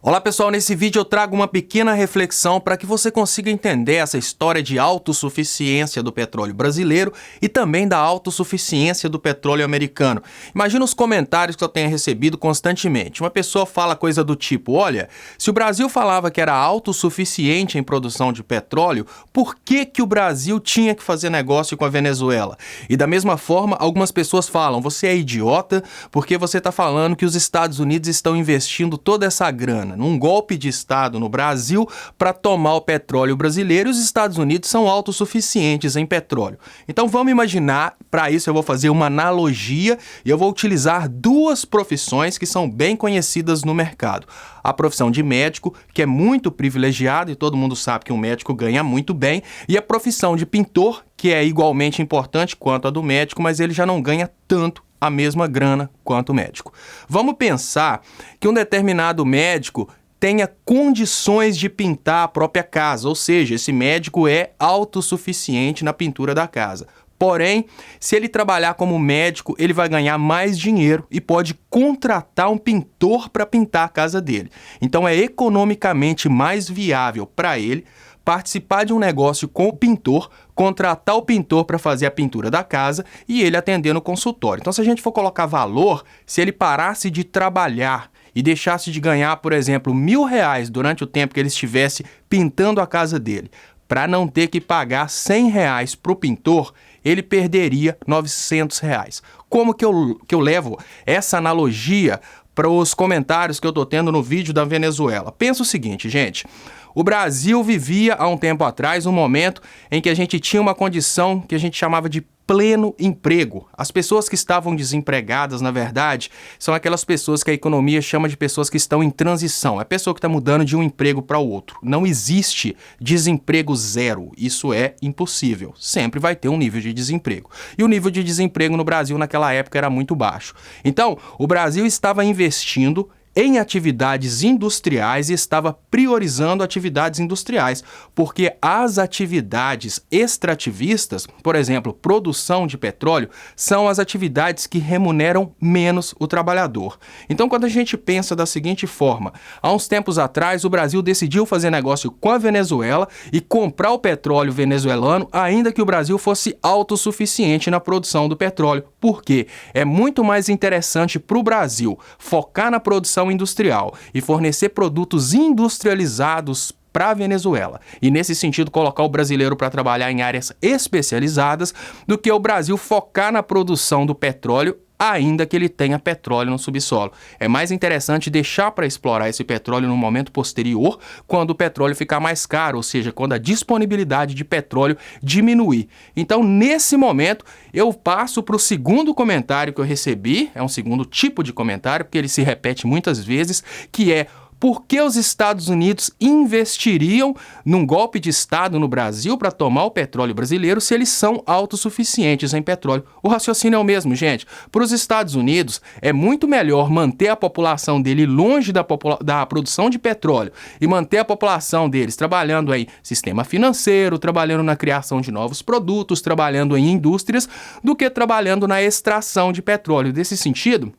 Olá pessoal, nesse vídeo eu trago uma pequena reflexão para que você consiga entender essa história de autossuficiência do petróleo brasileiro e também da autossuficiência do petróleo americano. Imagina os comentários que eu tenho recebido constantemente. Uma pessoa fala coisa do tipo, olha, se o Brasil falava que era autossuficiente em produção de petróleo, por que o Brasil tinha que fazer negócio com a Venezuela? E da mesma forma, algumas pessoas falam, você é idiota porque você está falando que os Estados Unidos estão investindo toda essa grana num golpe de Estado no Brasil para tomar o petróleo brasileiro, e os Estados Unidos são autossuficientes em petróleo. Então vamos imaginar, para isso eu vou fazer uma analogia e eu vou utilizar duas profissões que são bem conhecidas no mercado. A profissão de médico, que é muito privilegiada e todo mundo sabe que um médico ganha muito bem, e a profissão de pintor, que é igualmente importante quanto a do médico, mas ele já não ganha tanto a mesma grana quanto o médico. Vamos pensar que um determinado médico tenha condições de pintar a própria casa, ou seja, esse médico é autossuficiente na pintura da casa. Porém, se ele trabalhar como médico, ele vai ganhar mais dinheiro e pode contratar um pintor para pintar a casa dele. Então é economicamente mais viável para ele participar de um negócio com o pintor, contratar o pintor para fazer a pintura da casa e ele atender no consultório. Então, se a gente for colocar valor, se ele parasse de trabalhar e deixasse de ganhar, por exemplo, R$1.000 durante o tempo que ele estivesse pintando a casa dele, para não ter que pagar R$100 para o pintor, ele perderia R$900. Como que eu levo essa analogia para os comentários que eu estou tendo no vídeo da Venezuela? Pensa o seguinte, gente. O Brasil vivia há um tempo atrás um momento em que a gente tinha uma condição que a gente chamava de pleno emprego. As pessoas que estavam desempregadas, na verdade, são aquelas pessoas que a economia chama de pessoas que estão em transição. É a pessoa que está mudando de um emprego para o outro. Não existe desemprego zero. Isso é impossível. Sempre vai ter um nível de desemprego. E o nível de desemprego no Brasil naquela época era muito baixo. Então, o Brasil estava investindo em atividades industriais e estava priorizando atividades industriais, porque as atividades extrativistas, por exemplo, produção de petróleo, são as atividades que remuneram menos o trabalhador. Então, quando a gente pensa da seguinte forma, há uns tempos atrás o Brasil decidiu fazer negócio com a Venezuela e comprar o petróleo venezuelano, ainda que o Brasil fosse autossuficiente na produção do petróleo. Por quê? É muito mais interessante para o Brasil focar na produção industrial e fornecer produtos industrializados para a Venezuela. E nesse sentido, colocar o brasileiro para trabalhar em áreas especializadas do que o Brasil focar na produção do petróleo, ainda que ele tenha petróleo no subsolo. É mais interessante deixar para explorar esse petróleo no momento posterior, quando o petróleo ficar mais caro, ou seja, quando a disponibilidade de petróleo diminuir. Então, nesse momento, eu passo para o segundo comentário que eu recebi, é um segundo tipo de comentário, porque ele se repete muitas vezes, que é: por que os Estados Unidos investiriam num golpe de Estado no Brasil para tomar o petróleo brasileiro se eles são autossuficientes em petróleo? O raciocínio é o mesmo, gente. Para os Estados Unidos, é muito melhor manter a população dele longe da produção de petróleo e manter a população deles trabalhando em sistema financeiro, trabalhando na criação de novos produtos, trabalhando em indústrias, do que trabalhando na extração de petróleo. Nesse sentido,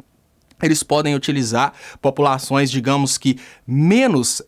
eles podem utilizar populações, digamos que, menos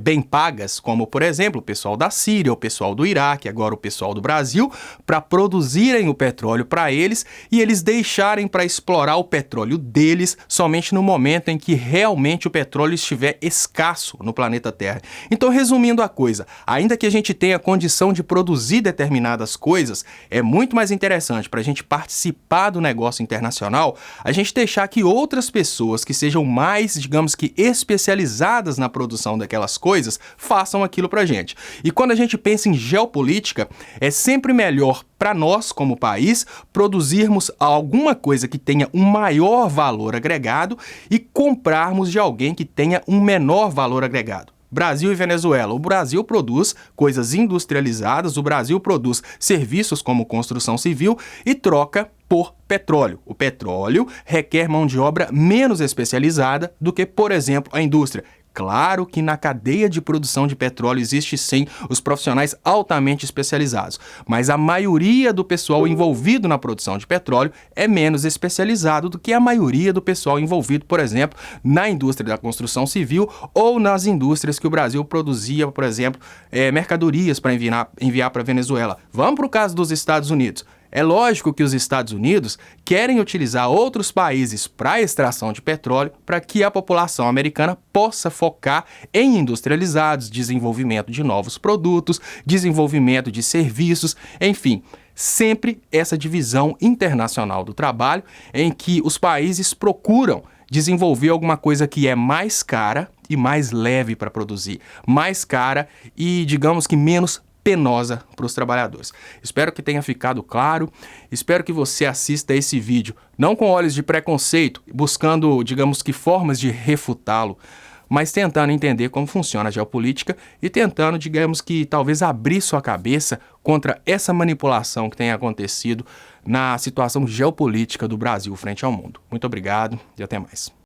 bem pagas, como, por exemplo, o pessoal da Síria, o pessoal do Iraque, agora o pessoal do Brasil, para produzirem o petróleo para eles e eles deixarem para explorar o petróleo deles somente no momento em que realmente o petróleo estiver escasso no planeta Terra. Então, resumindo a coisa, ainda que a gente tenha condição de produzir determinadas coisas, é muito mais interessante para a gente participar do negócio internacional, a gente deixar que outras pessoas que sejam mais, digamos que, especializadas na produção daquelas coisas, façam aquilo pra gente. E quando a gente pensa em geopolítica, é sempre melhor para nós, como país, produzirmos alguma coisa que tenha um maior valor agregado e comprarmos de alguém que tenha um menor valor agregado. Brasil e Venezuela. O Brasil produz coisas industrializadas, o Brasil produz serviços como construção civil e troca por petróleo. O petróleo requer mão de obra menos especializada do que, por exemplo, a indústria. Claro que na cadeia de produção de petróleo existe sim os profissionais altamente especializados, mas a maioria do pessoal envolvido na produção de petróleo é menos especializado do que a maioria do pessoal envolvido, por exemplo, na indústria da construção civil ou nas indústrias que o Brasil produzia, por exemplo, mercadorias para enviar para a Venezuela. Vamos para o caso dos Estados Unidos. É lógico que os Estados Unidos querem utilizar outros países para a extração de petróleo para que a população americana possa focar em industrializados, desenvolvimento de novos produtos, desenvolvimento de serviços, enfim, sempre essa divisão internacional do trabalho em que os países procuram desenvolver alguma coisa que é mais cara e mais leve para produzir, mais cara e, digamos que, menos penosa para os trabalhadores. Espero que tenha ficado claro, espero que você assista esse vídeo não com olhos de preconceito, buscando, digamos que, formas de refutá-lo, mas tentando entender como funciona a geopolítica e tentando, digamos que, talvez abrir sua cabeça contra essa manipulação que tem acontecido na situação geopolítica do Brasil frente ao mundo. Muito obrigado e até mais.